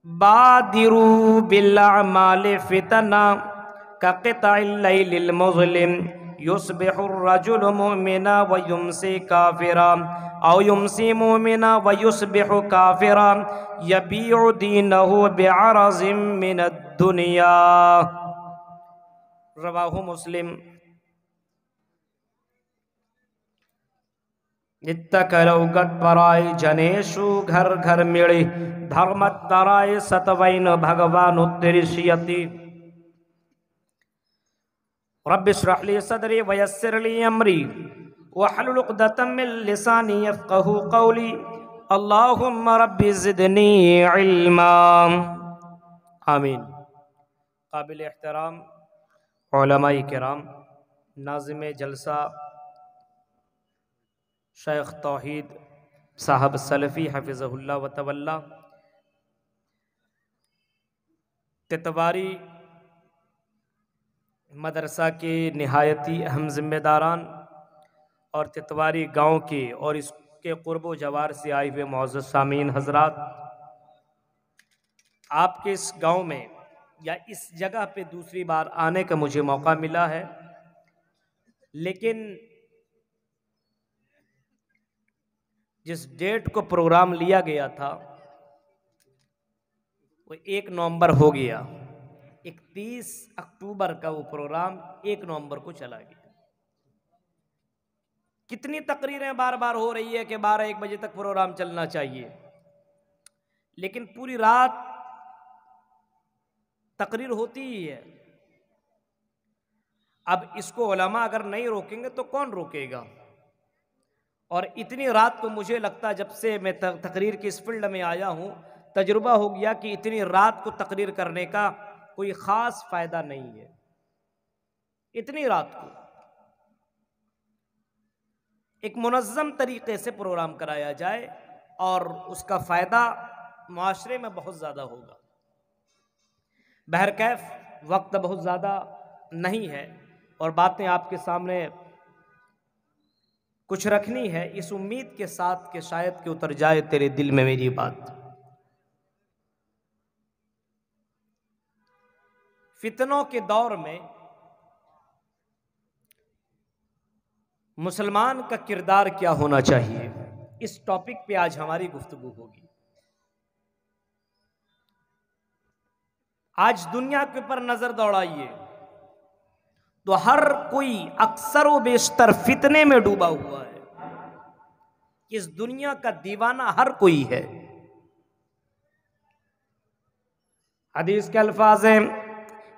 बादिरू bill अमाल फितना कक़िताइल लैलिल मुज़लिम युस्बिहुर रजुलु मुमिना व युमसी काफिरा औ युमसी मुमिना व युस्बिहु काफिरा यबीउ दीनहु बिअरज़िम मिनद दुनिया। रवाहु मुस्लिम। नित्तकरौगत पराय जनेशु घर घर मिली धर्मतराय सतवैन भगवान उत्तरिष्यति। रब्बि इश्रह ली सदरी वयस्सिर ली अमरी वहलुल उक़दतम मिन लिसानी यफ़क़हू क़ौली। अल्लाहुम्मा रब्बि ज़िदनी इल्मा। आमीन। काबिल एहतराम उलमाए किराम, नाज़िम जलसा शेख तौहीद साहब सलफ़ी हफ़िज़हुल्लाह व तवल्ला, तितवारी मदरसा के निहायती अहम ज़िम्मेदारान और तितवारी गांव के और इसके क़ुर्ब जवार से आए हुए मुअज़्ज़ज़ सामीन हज़रात, आपके इस गांव में या इस जगह पे दूसरी बार आने का मुझे मौका मिला है, लेकिन जिस डेट को प्रोग्राम लिया गया था वो 1 नवंबर हो गया। 31 अक्टूबर का वो प्रोग्राम 1 नवंबर को चला गया। कितनी तकरीरें बार बार हो रही है कि 12-1 बजे तक प्रोग्राम चलना चाहिए, लेकिन पूरी रात तकरीर होती ही है। अब इसको उलमा अगर नहीं रोकेंगे तो कौन रोकेगा। और इतनी रात को मुझे लगता है जब से मैं तकरीर की इस फील्ड में आया हूँ तजुर्बा हो गया कि इतनी रात को तकरीर करने का कोई ख़ास फ़ायदा नहीं है। इतनी रात को एक मुनज़्ज़म तरीक़े से प्रोग्राम कराया जाए और उसका फ़ायदा माशरे में बहुत ज़्यादा होगा। बहरकैफ वक्त बहुत ज़्यादा नहीं है और बातें आपके सामने कुछ रखनी है इस उम्मीद के साथ कि शायद कि उतर जाए तेरे दिल में मेरी बात। फितनों के दौर में मुसलमान का किरदार क्या होना चाहिए, इस टॉपिक पे आज हमारी गुफ्तगू होगी। आज दुनिया के ऊपर नजर दौड़ाइए तो हर कोई अक्सर व बेशतर फितने में डूबा हुआ है। इस दुनिया का दीवाना हर कोई है। हदीस के अल्फाज हैं,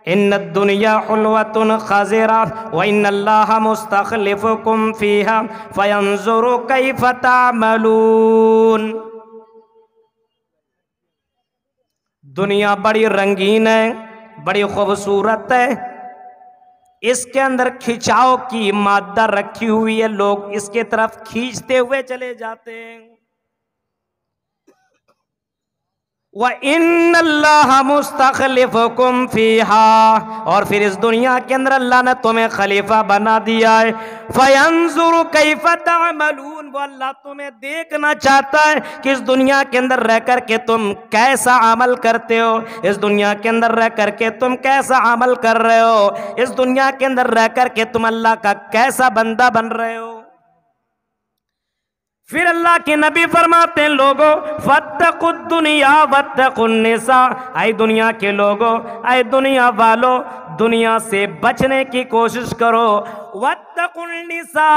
इन्नद दुनिया हुल्वतुन ख़ज़िरा व इन्नल्लाह मुस्तख़लिफ़ुकुम फ़ीहा फ़यंज़ुरु कैफ़ तअमलून। दुनिया बड़ी रंगीन है, बड़ी खूबसूरत है, इसके अंदर खिंचाव की मादा रखी हुई है, लोग इसके तरफ खींचते हुए चले जाते हैं। व इन्नल्लाह मुस्तख़लिफ़ुकुम फ़ीहा, और फिर इस दुनिया के अंदर अल्लाह ने तुम्हें खलीफा बना दिया है। फ़यंज़ुरु कैफ़ तअमलून, वो अल्लाह तुम्हें देखना चाहता है कि इस दुनिया के अंदर रह कर के तुम कैसा अमल करते हो, इस दुनिया के अंदर रह कर के तुम कैसा अमल कर रहे हो, इस दुनिया के अंदर रह कर के तुम अल्लाह का कैसा बंदा बन रहे हो। फिर अल्लाह के नबी फरमाते हैं, लोगों फत्तकुद दुनिया वत्तकुन निसा, आए दुनिया के लोगों, आए दुनिया वालों, दुनिया से बचने की कोशिश करो। वत्तकुन निसा,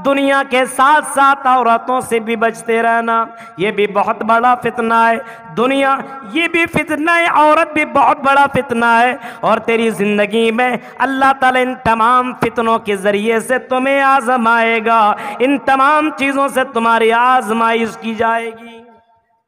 दुनिया के साथ साथ औरतों से भी बचते रहना, ये भी बहुत बड़ा फितना है। दुनिया ये भी फितना है, औरत भी बहुत बड़ा फितना है। और तेरी जिंदगी में अल्लाह ताला इन तमाम फितनों के जरिए से तुम्हें आजमाएगा, इन तमाम चीजों से तुम्हारी आजमाइश की जाएगी।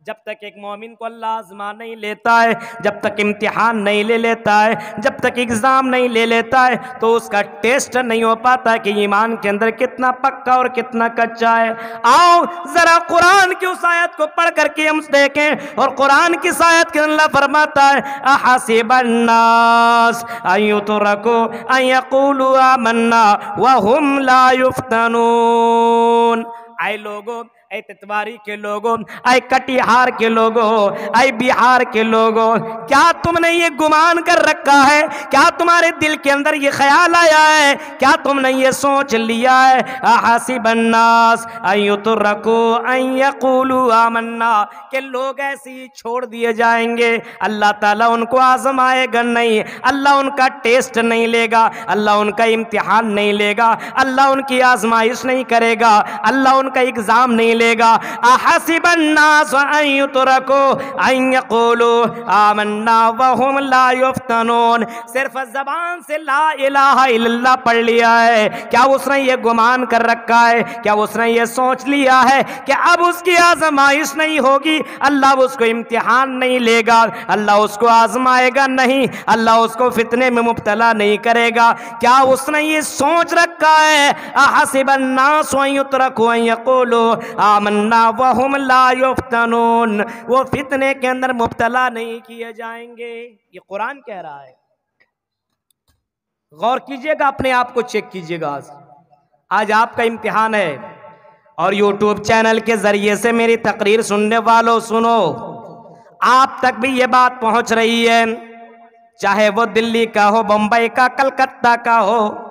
जब तक एक मोमिन को अल्लाह आजमा नहीं लेता है, जब तक इम्तिहान नहीं ले लेता है, जब तक एग्जाम नहीं ले लेता है, तो उसका टेस्ट नहीं हो पाता कि ईमान के अंदर कितना पक्का और कितना कच्चा है। आओ जरा कुरान की उस आयत को पढ़ करके हम देखें, और कुरान की आयत के अल्लाह फरमाता है, अहसिबन्नास अय्युतरकू अय्यक़ूलू आमन्ना व हुम ला युफ्तनून। आए लोगों, ऐ तितवारी के लोगों, ऐ कटिहार के लोगों, ऐ बिहार के लोगों, क्या तुमने ये गुमान कर रखा है, क्या तुम्हारे दिल के अंदर ये ख्याल आया है, क्या तुमने ये सोच लिया है अहसिबन्नास अय्युतरकू अय्यक़ूलू आमन्ना, कि लोग ऐसे ही छोड़ दिए जाएंगे। अल्लाह ताला उनको आजमाएगा नहीं, अल्लाह उनका टेस्ट नहीं लेगा, अल्लाह उनका इम्तिहान नहीं लेगा, अल्लाह उनकी आजमाइश नहीं करेगा, अल्लाह उनका एग्जाम नहीं लेगा। अहसिबन्नास अय्युतरकू अय्यक़ूलू आमन्ना वहुम ला युफ्तनून, सिर्फ जबान से ला इलाहा इल्लल्लाह पढ़ लिया है, क्या उसने ये गुमान कर रखा है, क्या उसने ये सोच लिया है कि अब उसकी आजमाइश नहीं होगी, अल्लाह उसको इम्तिहान नहीं लेगा, अल्लाह उसको आजमाएगा नहीं, अल्लाह उसको फितने में मुब्तला नहीं करेगा? क्या उसने ये सोच रखा है अहसिबन्नास अय्युतरकू अय्यक़ूलू आमन्ना वहुम ला युफ्तनून, वो फितने के अंदर मुब्तला नहीं किए जाएंगे? ये कुरान कह रहा है। गौर कीजिएगा, अपने आप को चेक कीजिएगा। आज आपका इम्तिहान है और यूट्यूब चैनल के जरिए से मेरी तकरीर सुनने वालों सुनो, आप तक भी ये बात पहुंच रही है, चाहे वो दिल्ली का हो, बम्बई का, कलकत्ता का हो,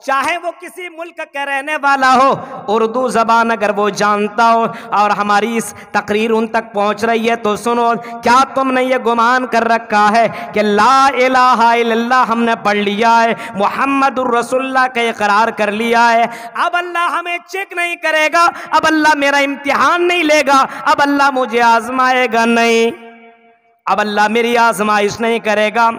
चाहे वो किसी मुल्क का रहने वाला हो, उर्दू जबान अगर वो जानता हो और हमारी इस तकरीर उन तक पहुंच रही है तो सुनो, क्या तुमने ये गुमान कर रखा है कि ला इलाहा इल्लल्लाह हमने पढ़ लिया है, मुहम्मदुर रसूलुल्लाह का इकरार कर लिया है, अब अल्लाह हमें चेक नहीं करेगा, अब अल्लाह मेरा इम्तिहान नहीं लेगा, अब अल्लाह मुझे आजमाएगा नहीं, अब अल्लाह मेरी आजमाइश नहीं करेगा।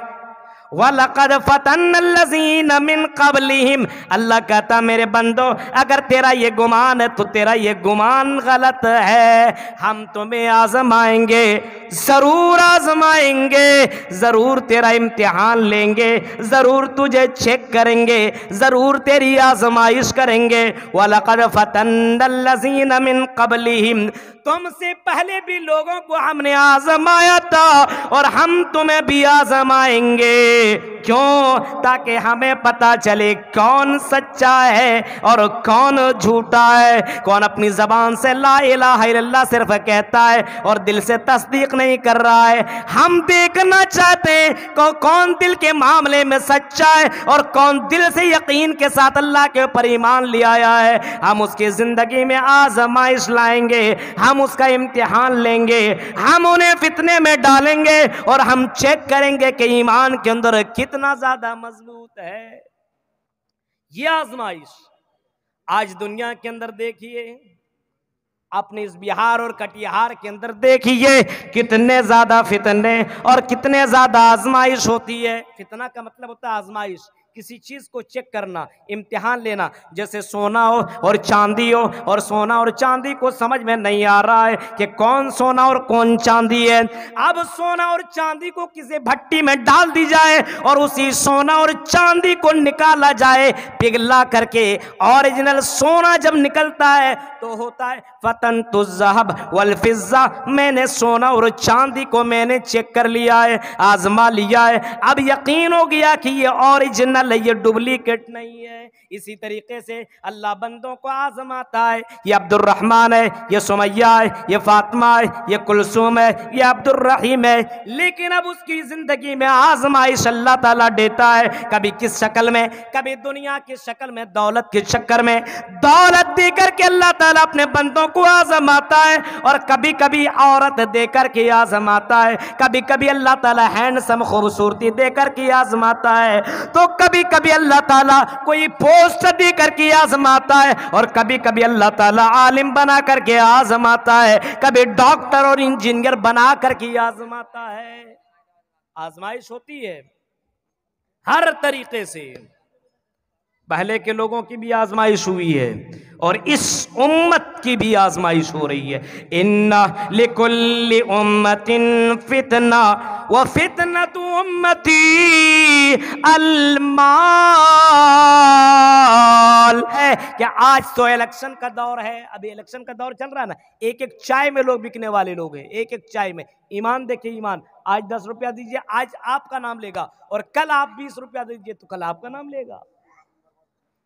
वलक़द फ़तन्नल्लज़ीन मिन क़ब्लिहिम, अल्लाह कहता मेरे बंदो अगर तेरा ये गुमान है तो तेरा ये गुमान गलत है, हम तुम्हें आजमाएंगे, ज़रूर आजमाएंगे, ज़रूर तेरा इम्तिहान लेंगे, ज़रूर तुझे चेक करेंगे, ज़रूर तेरी आजमाइश करेंगे। वलक़द फ़तन्नल्लज़ीन मिन क़ब्लिहिम, तुमसे पहले भी लोगों को हमने आजमाया था और हम तुम्हें भी आजमाएंगे। क्यों? ताकि हमें पता चले कौन सच्चा है और कौन झूठा है, कौन अपनी जबान से ला इलाहा इल्लल्लाह सिर्फ कहता है और दिल से तस्दीक नहीं कर रहा है। हम देखना चाहते हैं कौन दिल के मामले में सच्चा है और कौन दिल से यकीन के साथ अल्लाह के ऊपर ईमान ले आया है। हम उसकी जिंदगी में आजमाइश लाएंगे, हम उसका इम्तिहान लेंगे, हम उन्हें फितने में डालेंगे और हम चेक करेंगे कि ईमान के अंदर कितना ज्यादा मजबूत है। ये आजमाइश आज दुनिया के अंदर देखिए, अपने इस बिहार और कटिहार के अंदर देखिए कितने ज्यादा फितने और कितने ज्यादा आजमाइश होती है। फितना का मतलब होता है आजमाइश, किसी चीज को चेक करना, इम्तिहान लेना। जैसे सोना हो और चांदी हो, और सोना और चांदी को समझ में नहीं आ रहा है कि कौन सोना और कौन चांदी है। अब सोना और चांदी को किसी भट्टी में डाल दी जाए और उसी सोना और चांदी को निकाला जाए पिघला करके, ओरिजिनल सोना जब निकलता है तो होता है फतन तुज़्ज़हब वल फिज़्ज़ा, मैंने सोना और चांदी को मैंने चेक कर लिया है, आजमा लिया है, अब यकीन हो गया कि ये ओरिजिनल, ये डुप्लीकेट नहीं है। इसी तरीके से अल्लाह बंदों को आजमाता है। ये अब्दुर्रहमान है, ये सुमैया है, ये फातिमा है, ये कुलसूम है, ये अब्दुर्रहीम है, लेकिन अब उसकी जिंदगी में आजमाइश अल्लाह ताला देता है। कभी किस शक्ल में, कभी दुनिया की शक्ल में, दौलत के चक्कर में, दौलत देकर के अल्लाह ताला अपने बंदों को आजमाता है, और कभी कभी औरत देकर के आजमाता है, कभी कभी अल्लाह ताला हैंडसम खूबसूरती देकर के आजमाता है, तो कभी कभी अल्लाह ताला कोई पोस्ट दे करके आजमाता है, और कभी कभी अल्लाह ताला आलिम बना करके आजमाता है, कभी डॉक्टर और इंजीनियर बना करके आजमाता है। आजमाइश होती है हर तरीके से। पहले के लोगों की भी आजमाइश हुई है और इस उम्मत की भी आजमाइश हो रही है। इन्ना लिकुल्ली उम्मतिन फितना व फितनतु उम्मती अलमाल है कि आज तो इलेक्शन का दौर है, अभी इलेक्शन का दौर चल रहा है ना, एक एक चाय में लोग बिकने वाले लोग हैं, एक एक चाय में। ईमान देखिए, ईमान, आज 10 रुपया दीजिए, आज आपका नाम लेगा, और कल आप 20 रुपया दीजिए तो कल आपका नाम लेगा।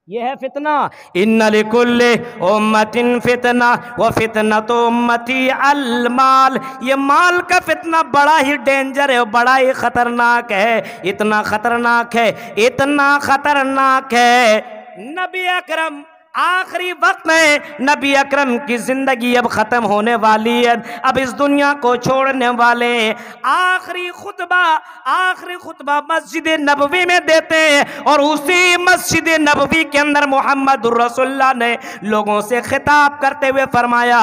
ये है फितना। इन्ना लिकुल्लि उम्मतिन फितना व फितनतु उम्मती अल माल। ये माल का फितना बड़ा ही डेंजर है, बड़ा ही खतरनाक है। इतना खतरनाक है, इतना खतरनाक है। नबी अकरम आखिरी वक्त में, नबी अकरम की जिंदगी अब खत्म होने वाली है, अब इस दुनिया को छोड़ने वाले। आखिरी खुतबा मस्जिद नबवी में देते हैं और उसी मस्जिद नबवी के अंदर मोहम्मद रसूलुल्लाह ने लोगों से खिताब करते हुए फरमाया,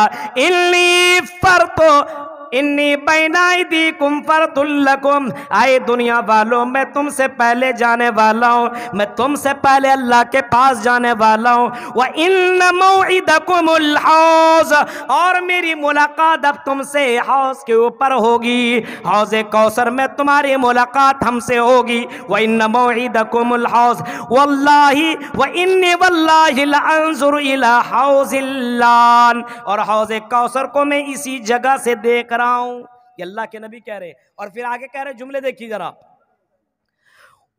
इन्नी बैनाइदीकुम फरतुल्लकुम। आए दुनिया वालों, मैं तुमसे पहले जाने वाला हूँ, मैं तुमसे पहले अल्लाह के पास जाने वाला हूँ। व इन्न मौइदकुमुल हौज़, और मेरी मुलाकात अब तुमसे हौज़ के ऊपर होगी। हौज़े कौसर में तुम्हारी मुलाकात हमसे होगी। व इन्न मौइदकुमुल हौज़ वल्लाही व इन्नी वल्लाही लअंजुरु इला हौज़िल लान। और हौज़े कौसर को मैं इसी जगह से देख रहा हूं। ये अल्लाह के नबी कह रहे। और फिर आगे कह रहे, जुमले देखिए जरा,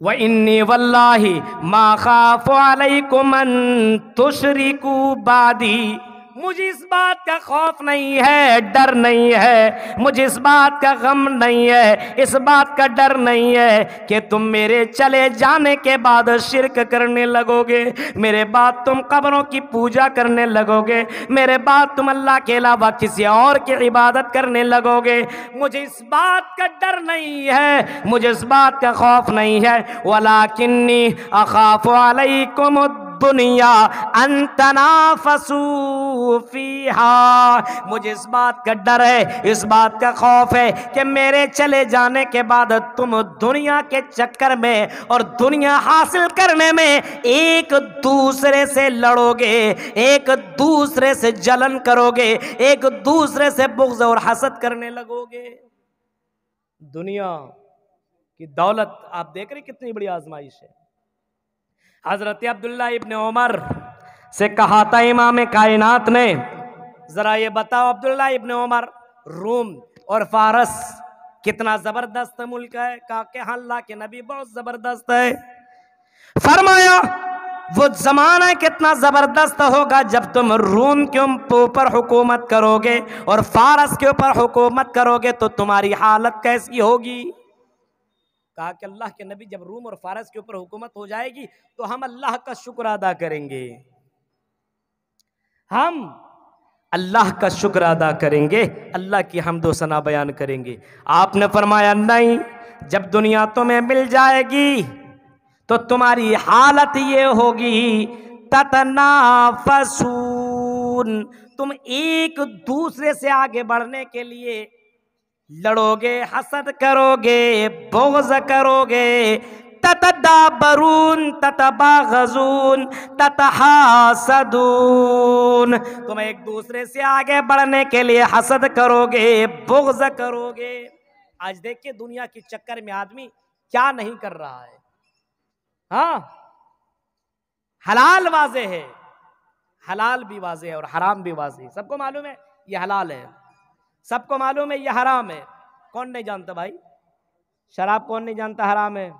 व इन्नी वल्लाही मा खाफु अलैकुम अन तुशरिकू बादी। मुझे इस बात का खौफ नहीं है, डर नहीं है, मुझे इस बात का गम नहीं है, इस बात का डर नहीं है कि तुम मेरे चले जाने के बाद शिरक करने लगोगे, मेरे बाद तुम कब्रों की पूजा करने लगोगे, मेरे बाद तुम अल्लाह के अलावा किसी और की इबादत करने लगोगे। मुझे इस बात का डर नहीं है, मुझे इस बात का खौफ नहीं है। वलाकिन्नी अखाफु अलैकुम दुनिया अंतनाफसू फीहा। मुझे इस बात का डर है, इस बात का खौफ है कि मेरे चले जाने के बाद तुम दुनिया के चक्कर में और दुनिया हासिल करने में एक दूसरे से लड़ोगे, एक दूसरे से जलन करोगे, एक दूसरे से बुग़्ज़ और हसद करने लगोगे। दुनिया की दौलत आप देख रहे कितनी बड़ी आजमाइश है। हजरत अब्दुल्ला इब्न उमर से कहा था इमाम कायनात ने, जरा ये बताओ अब्दुल्ला इब्न उमर, रूम और फारस कितना जबरदस्त मुल्क है। कहा कि अल्लाह के नबी बहुत जबरदस्त है। फरमाया वो जमाना कितना जबरदस्त होगा जब तुम रूम के ऊपर हुकूमत करोगे और फारस के ऊपर हुकूमत करोगे तो तुम्हारी हालत कैसी होगी। कहा कि अल्लाह के नबी, जब रूम और फारस के ऊपर हुकूमत हो जाएगी तो हम अल्लाह का शुक्र अदा करेंगे, हम अल्लाह का शुक्र अदा करेंगे, अल्लाह की हम्दो सना बयान करेंगे। आपने फरमाया नहीं, जब दुनिया तुम्हें मिल जाएगी तो तुम्हारी हालत ये होगी, ततनाफसून, तुम एक दूसरे से आगे बढ़ने के लिए लड़ोगे, हसद करोगे, बुग़्ज़ करोगे। ततदाबरून ततबागज़ून ततहासदून, तुम एक दूसरे से आगे बढ़ने के लिए हसद करोगे, बुग़्ज़ करोगे। आज देखिए दुनिया के चक्कर में आदमी क्या नहीं कर रहा है। हाँ, हलाल वाज़े है, हलाल भी वाज़े है और हराम भी वाज़े है। सबको मालूम है ये हलाल है, सबको मालूम है ये हराम है। कौन नहीं जानता भाई? शराब कौन नहीं जानता हराम है?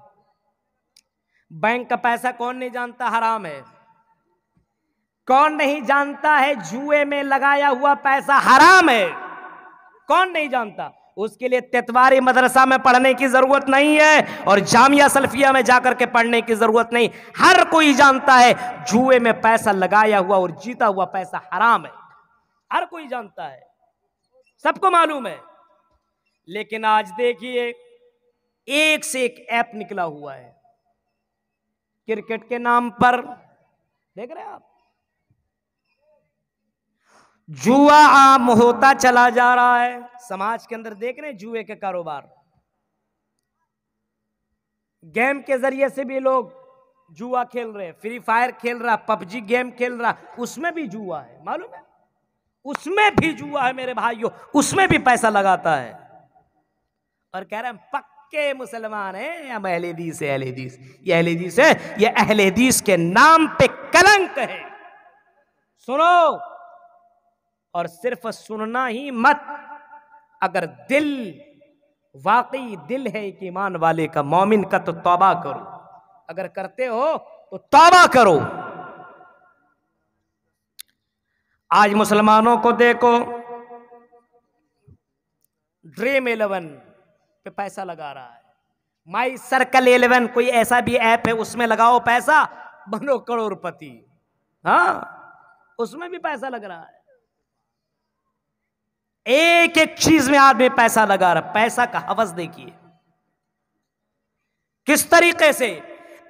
बैंक का पैसा कौन नहीं जानता हराम है? कौन नहीं जानता है जुए में लगाया हुआ पैसा हराम है? कौन नहीं जानता? उसके लिए तेतवारी मदरसा में पढ़ने की जरूरत नहीं है और जामिया सल्फिया में जाकर के पढ़ने की जरूरत नहीं। हर कोई जानता है जुए में पैसा लगाया हुआ और जीता हुआ पैसा हराम है, हर कोई जानता है, सबको मालूम है। लेकिन आज देखिए एक से एक ऐप निकला हुआ है क्रिकेट के नाम पर, देख रहे हैं आप, जुआ आम होता चला जा रहा है। समाज के अंदर देख रहे हैं जुए के कारोबार, गेम के जरिए से भी लोग जुआ खेल रहे हैं, फ्री फायर खेल रहा, पबजी गेम खेल रहा, उसमें भी जुआ है, मालूम है? उसमें भी जुआ है मेरे भाइयों, उसमें भी पैसा लगाता है और कह रहे हैं पक्के मुसलमान हैं, हम अहले हदीस है, अहले हदीस, ये अहले हदीस है, ये अहले हदीस के नाम पे कलंक है। सुनो, और सिर्फ सुनना ही मत, अगर दिल वाकई दिल है एक ईमान वाले का, मोमिन का, तो तौबा करो। अगर करते हो तो तौबा करो, आज मुसलमानों को देखो, ड्रीम 11 पे पैसा लगा रहा है, माई सर्कल 11 कोई ऐसा भी ऐप है, उसमें लगाओ पैसा, बनो करोड़पति। हाँ, उसमें भी पैसा लग रहा है। एक एक चीज में आदमी पैसा लगा रहा। पैसा का हवस देखिए किस तरीके से।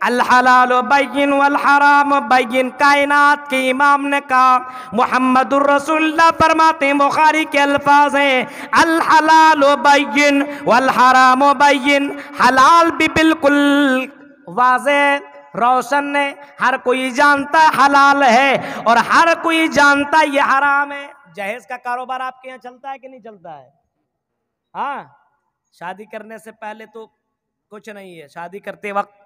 अल हलाल बैयिन वल हराम बैयिन, कायनात के इमाम ने कहा, मुहम्मदुर रसूलुल्लाह फरमाते हैं, बुखारी के अल्फाज हैं, अल हलाल बैयिन वल हराम बैयिन, हलाल भी बिल्कुल वाज़ेह रोशन है, हर कोई जानता है हलाल है और हर कोई जानता है ये हराम है। जहेज का कारोबार आपके यहाँ चलता है कि नहीं चलता है? हाँ, शादी करने से पहले तो कुछ नहीं है, शादी करते वक्त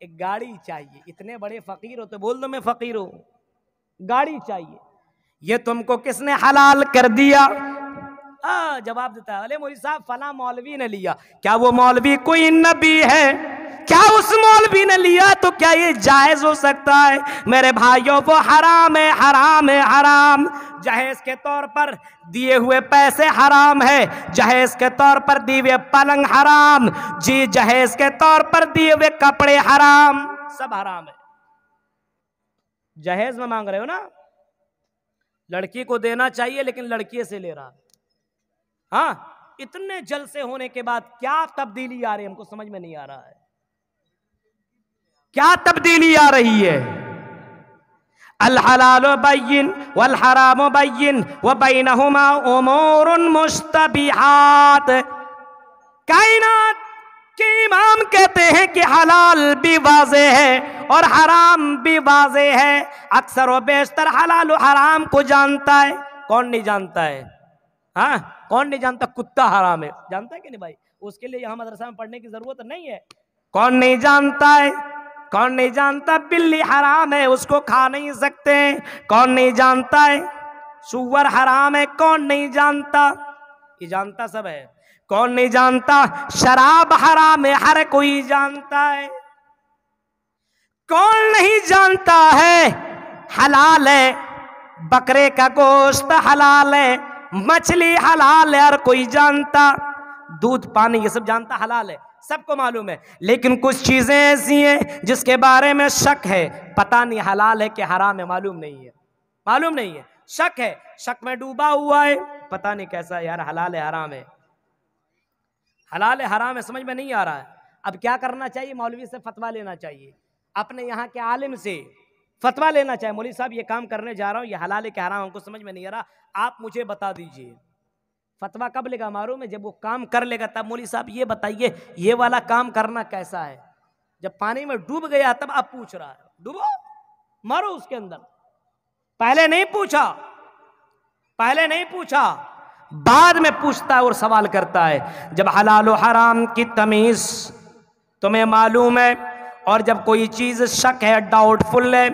एक गाड़ी चाहिए। इतने बड़े फकीर हो तो बोल दो मैं फकीर हूं, गाड़ी चाहिए। ये तुमको किसने हलाल कर दिया? जवाब देता है, अरे मौलवी साहब फला मौलवी ने लिया। क्या वो मौलवी कोई नबी है? क्या उस मौलवी ने लिया तो क्या ये जायज हो सकता है? मेरे भाइयों, वो हराम है, हराम है, हराम। जहेज के तौर पर दिए हुए पैसे हराम है, जहेज के तौर पर दिए हुए पलंग हराम, जी जहेज के तौर पर दिए हुए कपड़े हराम, सब हराम है। जहेज में मांग रहे हो ना, लड़की को देना चाहिए लेकिन लड़की से ले रहा। हाँ, इतने जलसे होने के बाद क्या तब्दीली आ रही है, हमको समझ में नहीं आ रहा है क्या तब्दीली आ रही है। अल हलाल बैयिन वल हराम बैयिन व बैनहुमा उमूरुन मुश्तबिहात। कायनात के इमाम कहते हैं कि हलाल भी वाज़ेह है और हराम भी वाज़ेह है। अक्सर व बेशतर हलाल और हराम को जानता है। कौन नहीं जानता है? हाँ, कौन नहीं जानता कुत्ता हराम है? जानता है कि नहीं भाई? उसके लिए यहां मदरसा में पढ़ने की जरूरत नहीं है। कौन नहीं जानता है? कौन नहीं जानता बिल्ली हराम है, उसको खा नहीं सकते? कौन नहीं जानता है सूअर हराम है? कौन नहीं जानता? ये जानता सब है। कौन नहीं जानता शराब हराम है? हर कोई जानता है। कौन नहीं जानता है हलाल है, बकरे का गोश्त हलाल है, मछली हलाल है, हर कोई जानता। दूध पानी ये सब जानता हलाल है, सबको मालूम है। लेकिन कुछ चीजें ऐसी हैं जिसके बारे में शक है, पता नहीं हलाल है कि हराम है, मालूम नहीं है, मालूम नहीं है, शक है, शक में डूबा हुआ है, पता नहीं कैसा यार हलाल है हराम है, हलाल है हराम है, समझ में नहीं आ रहा है। अब क्या करना चाहिए? मौलवी से फतवा लेना चाहिए, अपने यहाँ के आलिम से फतवा लेना चाहिए। मौलवी साहब ये काम करने जा रहा हूँ, ये हलाल है कि हराम हमको समझ में नहीं आ रहा, आप मुझे बता दीजिए। फतवा कब लेगा मालूम है? जब वो काम कर लेगा तब। मौलवी साहब ये बताइए ये वाला काम करना कैसा है? जब पानी में डूब गया तब आप पूछ रहा है, डूबो मारो उसके अंदर। पहले नहीं पूछा, पहले नहीं पूछा, बाद में पूछता है और सवाल करता है। जब हलाल और हराम की तमीज तुम्हें मालूम है और जब कोई चीज शक है, डाउटफुल है,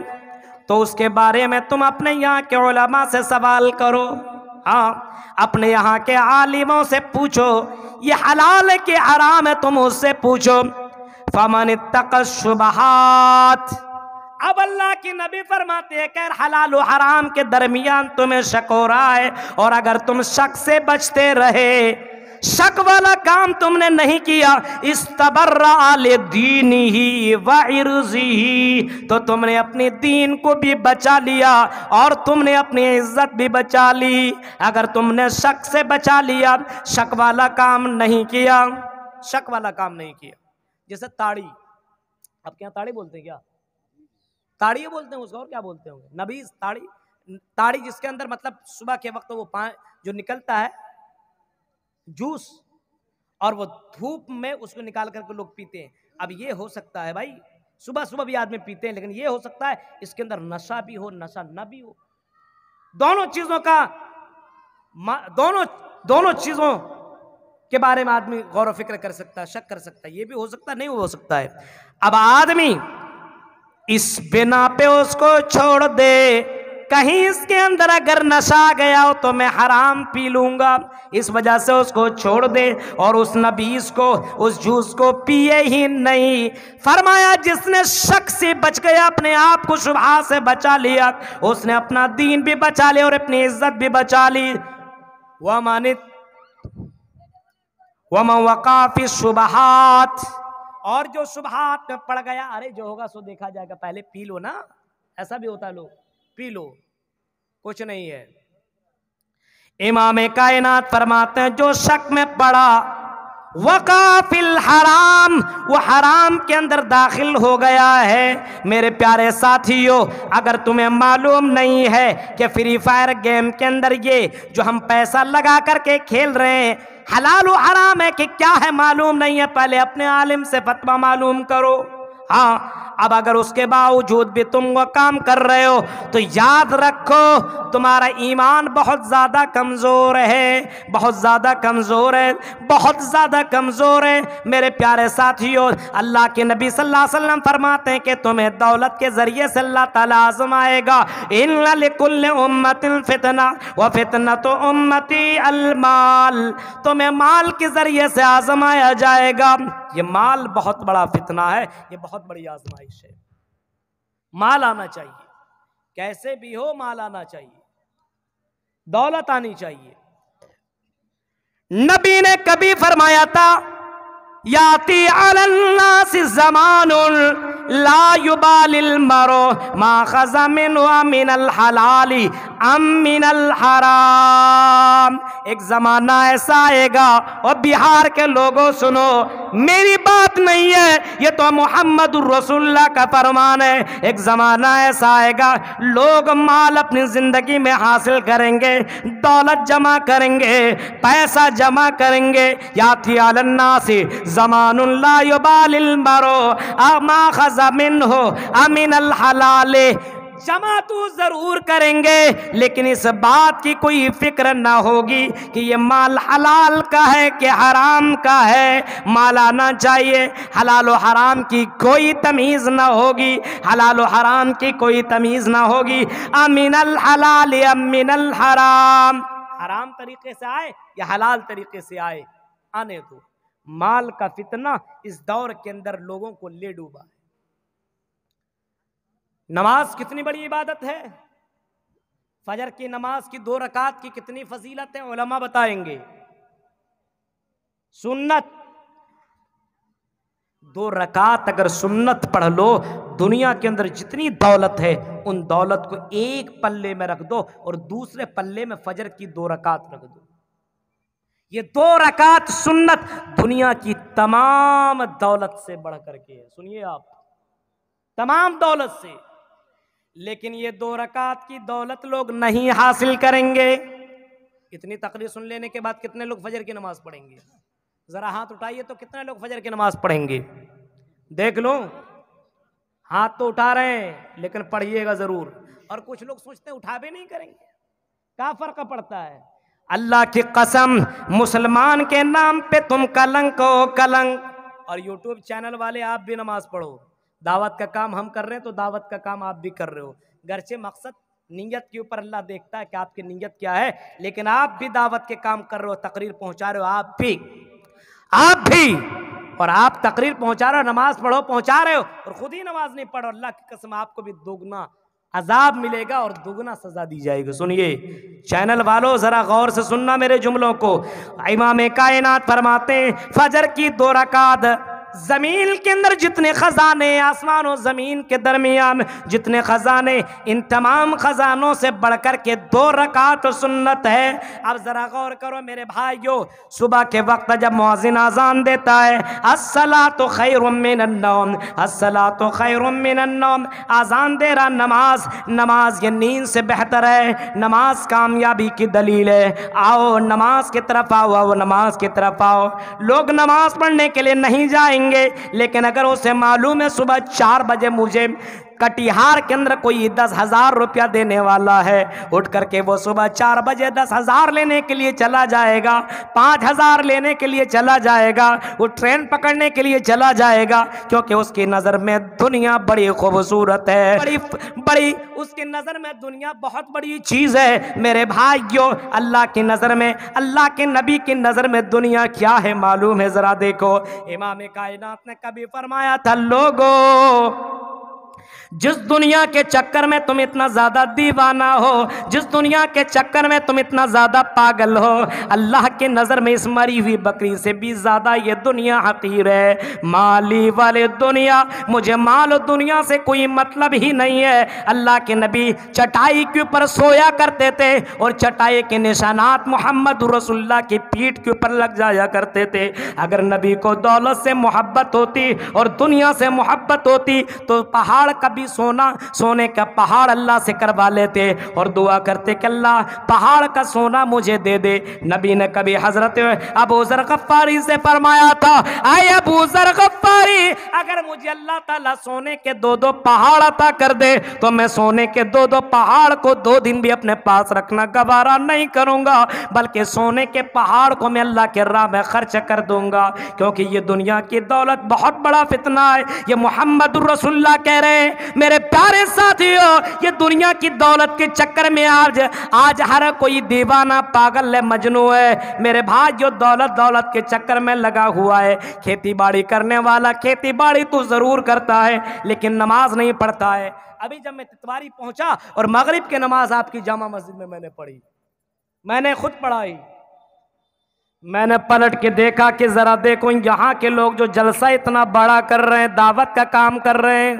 तो उसके बारे में तुम अपने यहाँ के उलमा से सवाल करो। हाँ, अपने यहाँ के आलिमों से पूछो ये हलाल है कि हराम है, तुम उससे पूछो। फमन इत्तक़ा शुबहात। अब अल्लाह के नबी फरमाते हैं कि हलाल और हराम के दरमियान तुम्हें शक हो रहा है और अगर तुम शक से बचते रहे, शक वाला काम तुमने नहीं किया, इस्तबर्रा लिदीनिही व इर्ज़िही, तो तुमने अपने दीन को भी बचा लिया और तुमने अपनी इज्जत भी बचा ली। अगर तुमने शक से बचा लिया, शक वाला काम नहीं किया, शक वाला काम नहीं किया। जैसे ताड़ी, आपके यहाँ ताड़ी बोलते हैं क्या? ताड़ी बोलते हैं उसको, और क्या बोलते होंगे? नबीज ताड़ी, ताड़ी जिसके अंदर मतलब सुबह के वक्त वो जो निकलता है जूस, और वो धूप में उसको निकाल करके लोग पीते हैं। अब ये हो सकता है भाई, सुबह सुबह भी आदमी पीते हैं, लेकिन ये हो सकता है इसके अंदर नशा भी हो, नशा न भी हो। दोनों चीजों का, दोनों चीजों के बारे में आदमी गौर फिक्र कर सकता है, शक कर सकता है। ये भी हो सकता है, नहीं हो सकता है। अब आदमी इस बिना पे उसको छोड़ दे कहीं इसके अंदर अगर नशा आ गया हो तो मैं हराम पी लूंगा, इस वजह से उसको छोड़ दे। और उस नबीस को उस जूस को पिए ही नहीं। फरमाया जिसने शक से बच गया, अपने आप को शुबहा से बचा लिया, उसने अपना दीन भी बचा लिया और अपनी इज्जत भी बचा ली। वमन वक़ा फी शुबहात, और जो शुबहात में पड़ गया, अरे जो होगा सो देखा जाएगा, पहले पी लो ना, ऐसा भी होता है, लो पी लो, कुछ नहीं है। इमाम कायनात फरमाते हैं जो शक में पड़ा, वक़ा फिल हराम, वो हराम के अंदर दाखिल हो गया है। मेरे प्यारे साथियों, अगर तुम्हें मालूम नहीं है कि फ्री फायर गेम के अंदर ये जो हम पैसा लगा करके खेल रहे हैं हलाल व हराम है कि क्या है मालूम नहीं है, पहले अपने आलिम से फतवा मालूम करो। हाँ, अब अगर उसके बावजूद भी तुम वो काम कर रहे हो तो याद रखो तुम्हारा ईमान बहुत ज़्यादा कमज़ोर है, बहुत ज़्यादा कमज़ोर है, बहुत ज़्यादा कमज़ोर है। मेरे प्यारे साथियों, अल्लाह के नबी सल्लल्लाहु अलैहि वसल्लम फरमाते हैं कि तुम्हें दौलत के ज़रिए से अल्लाह ताला आज़माएगा। इन्ना लिकुल्लि उम्मतिन फितना व फितनतु उम्मती अलमाल, तुम्हें माल के ज़रिए से आज़माया जाएगा। ये माल बहुत बड़ा फितना है, ये बहुत बड़ी आज़माइश है। माल आना चाहिए, कैसे भी हो माल आना चाहिए, दौलत आनी चाहिए। नबी ने कभी फरमाया था याती अलन्नास ज़मानुन ला युबालिल मरो मा खज़ा मिनल हलाली अम मिनल हराम। एक ज़माना ऐसा आएगा, और बिहार के लोगों सुनो, मेरी बात नहीं है, ये तो मुहम्मदुर रसूलुल्लाह का फरमान है। एक ज़माना ऐसा आएगा, लोग माल अपनी ज़िंदगी में हासिल करेंगे, दौलत जमा करेंगे, पैसा जमा करेंगे। याती अलन्नासी ज़मानुन ला युबालिल मरो मा खज़ा मिन्हु अमिनल हलाले, जमा तो जरूर करेंगे लेकिन इस बात की कोई फिक्र ना होगी कि ये माल हलाल का है कि हराम का है। माल आना चाहिए, हलाल और हराम की कोई तमीज़ ना होगी, हलाल और हराम की कोई तमीज़ ना होगी। अमिनल हलाल अमिनल हराम, हराम तरीके से आए या हलाल तरीके से आए, आने दो। माल का फितना इस दौर के अंदर लोगों को ले डूबा है। नमाज कितनी बड़ी इबादत है, फजर की नमाज की 2 रकात की कितनी फजीलत है, उलमा बताएंगे। सुन्नत 2 रकात अगर सुन्नत पढ़ लो, दुनिया के अंदर जितनी दौलत है उन दौलत को एक पल्ले में रख दो और दूसरे पल्ले में फजर की 2 रकात रख दो। ये 2 रकात सुन्नत दुनिया की तमाम दौलत से बढ़ करके है। सुनिए आप, तमाम दौलत से। लेकिन ये 2 रकात की दौलत लोग नहीं हासिल करेंगे। इतनी तकरीर सुन लेने के बाद कितने लोग फजर की नमाज पढ़ेंगे? जरा हाथ उठाइए तो कितने लोग फजर की नमाज पढ़ेंगे? देख लो, हाथ तो उठा रहे हैं लेकिन पढ़िएगा जरूर। और कुछ लोग सोचते हैं उठा भी नहीं करेंगे, क्या फर्क पड़ता है? अल्लाह की कसम, मुसलमान के नाम पे तुम कलंक हो, कलंक। और यूट्यूब चैनल वाले आप भी नमाज पढ़ो, दावत का काम हम कर रहे हैं तो दावत का काम आप भी कर रहे हो। गर्चे मकसद नीयत के ऊपर अल्लाह देखता है कि आपकी नीयत क्या है, लेकिन आप भी दावत के काम कर रहे हो, तकरीर पहुंचा रहे हो, आप भी और आप तकरीर पहुंचा रहे हो, नमाज पढ़ो पहुंचा रहे हो और खुद ही नमाज नहीं पढ़ो। अल्लाह की कसम आपको भी दोगुना अजाब मिलेगा और दुगना सजा दी जाएगी। सुनिए चैनल वालों, जरा गौर से सुनना मेरे जुमलों को। इमाम कायनात फरमाते हैं फजर की 2 रकात, जमीन के अंदर जितने खजाने, आसमान और जमीन के दरमियान जितने खजाने, इन तमाम खजानों से बढ़कर के 2 रकात सुन्नत है। अब जरा गौर करो मेरे भाइयों, सुबह के वक्त जब मुअज्जिन अजान देता है, अस्सलातु खैरुम मिनन नौम, अस्सलातु खैरुम मिनन नौम, अजान दे रहा नमाज ये नींद से बेहतर है, नमाज कामयाबी की दलील है। आओ नमाज की तरफ आओ, नमाज की तरफ आओ। लोग नमाज पढ़ने के लिए नहीं जाएंगे, लेकिन अगर उसे मालूम है सुबह 4 बजे मुझे कटिहार के अंदर कोई 10,000 रुपया देने वाला है, उठ करके वो सुबह 4 बजे 10,000 लेने के लिए चला जाएगा, 5,000 लेने के लिए चला जाएगा, वो ट्रेन पकड़ने के लिए चला जाएगा, क्योंकि उसकी नज़र में दुनिया बड़ी खूबसूरत है, बड़ी बड़ी उसकी नज़र में दुनिया बहुत बड़ी चीज़ है। मेरे भाइयों, अल्लाह की नज़र में, अल्लाह के नबी की नज़र में दुनिया क्या है मालूम है? ज़रा देखो, इमाम कायनात ने कभी फरमाया था, लोगों जिस दुनिया के चक्कर में तुम इतना ज्यादा दीवाना हो, जिस दुनिया के चक्कर में तुम इतना ज्यादा पागल हो, अल्लाह के नजर में इस मरी हुई बकरी से भी ज्यादा ये दुनिया हकीर है। माली वाले दुनिया, मुझे माल दुनिया से कोई मतलब ही नहीं है। अल्लाह के नबी चटाई के ऊपर सोया करते थे और चटाई के निशानात मोहम्मद रसूलुल्लाह की पीठ के ऊपर लग जाया करते थे। अगर नबी को दौलत से मोहब्बत होती और दुनिया से मोहब्बत होती तो पहाड़ कभी सोने का पहाड़ अल्लाह से करवा लेते और दुआ करते कि अल्लाह पहाड़ का सोना मुझे दे दे। नबी ने कभी हजरत अबू ज़र गफ़ारी से फरमाया था, आए अबू ज़र गफ़ारी, अगर मुझे अल्लाह ताला सोने के 2-2 पहाड़ अता कर दे तो मैं सोने के 2-2 पहाड़ को 2 दिन भी अपने पास रखना गवारा नहीं करूंगा, बल्कि सोने के पहाड़ को मैं अल्लाह के राह में खर्च कर दूंगा, क्योंकि ये दुनिया की दौलत बहुत बड़ा फितना है। ये मोहम्मद रसूलुल्लाह कह रहे हैं, मेरे प्यारे साथियों, ये दुनिया की दौलत के चक्कर में आज हर कोई दीवाना पागल है, मजनू है। मेरे भाई, जो दौलत के चक्कर में लगा हुआ है, खेती बाड़ी करने वाला खेती बाड़ी तो जरूर करता है लेकिन नमाज नहीं पढ़ता है। अभी जब मैं तितवारी पहुंचा और मगरिब की नमाज आपकी जामा मस्जिद में मैंने पढ़ी, मैंने खुद पढ़ाई, मैंने पलट के देखा कि जरा देखो यहाँ के लोग जो जलसा इतना बड़ा कर रहे हैं, दावत का काम कर रहे हैं,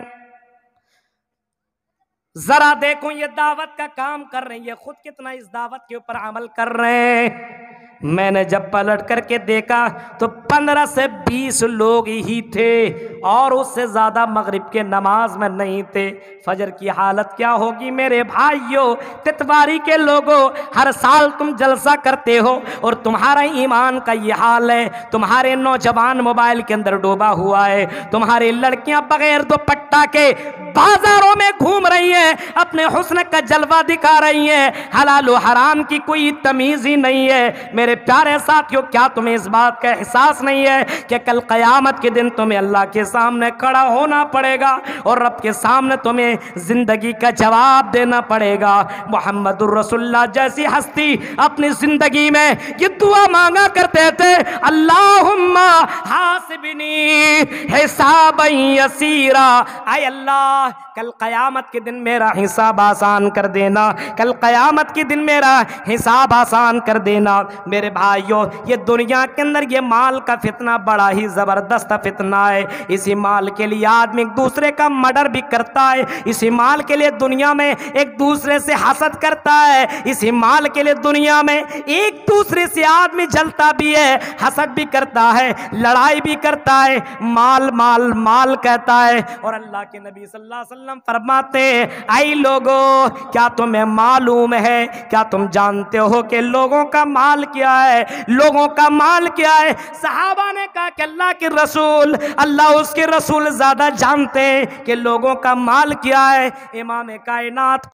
जरा देखो ये दावत का काम कर रहे हैं, ये खुद कितना इस दावत के ऊपर अमल कर रहे हैं। मैंने जब पलट करके देखा तो 15 से 20 लोग ही थे और उससे ज्यादा मगरिब के नमाज में नहीं थे। फजर की हालत क्या होगी मेरे भाइयों? तितवारी के लोगों, हर साल तुम जलसा करते हो और तुम्हारा ईमान का ये हाल है। तुम्हारे नौजवान मोबाइल के अंदर डूबा हुआ है, तुम्हारी लड़कियां बगैर दुपट्टा के बाजारों में घूम रही हैं, अपने हुस्न का जलवा दिखा रही हैं, हलाल और हराम की कोई तमीज ही नहीं है। मेरे प्यारे साथियों, क्या तुम्हें इस बात का एहसास नहीं है कि कल क़यामत के दिन तुम्हें अल्लाह के सामने खड़ा होना पड़ेगा और रब के सामने तुम्हें जिंदगी का जवाब देना पड़ेगा। मोहम्मदुर रसूलुल्लाह जैसी हस्ती अपनी जिंदगी में ये दुआ मांगा करते थे, अल्लाहुम्मा हासिबनी हिसाबन यसीरा, आय अल्लाह कल क़यामत के दिन मेरा हिसाब आसान कर देना, कल क़यामत के दिन मेरा हिसाब आसान कर देना। मेरे भाइयों, ये दुनिया के अंदर ये माल का फितना बड़ा ही ज़बरदस्त फितना है। इसी माल के लिए आदमी एक दूसरे का मर्डर भी करता है, इसी माल के लिए दुनिया में एक दूसरे से हसद करता है, इसी माल के लिए दुनिया में एक दूसरे से आदमी जलता भी है, हसद भी करता है, लड़ाई भी करता है, माल माल माल कहता है। और अल्लाह के नबी सल्लल्लाहु अलैहि वसल्लम फरमाते हैं, आई लोगों, क्या तुम्हें मालूम है, क्या तुम जानते हो कि लोगों का माल क्या है? लोगों का माल क्या है? सहाबा ने कहा कि अल्लाह के रसूल, अल्लाह उसके रसूल ज्यादा जानते हैं कि लोगों का माल क्या है। इमाम कायनात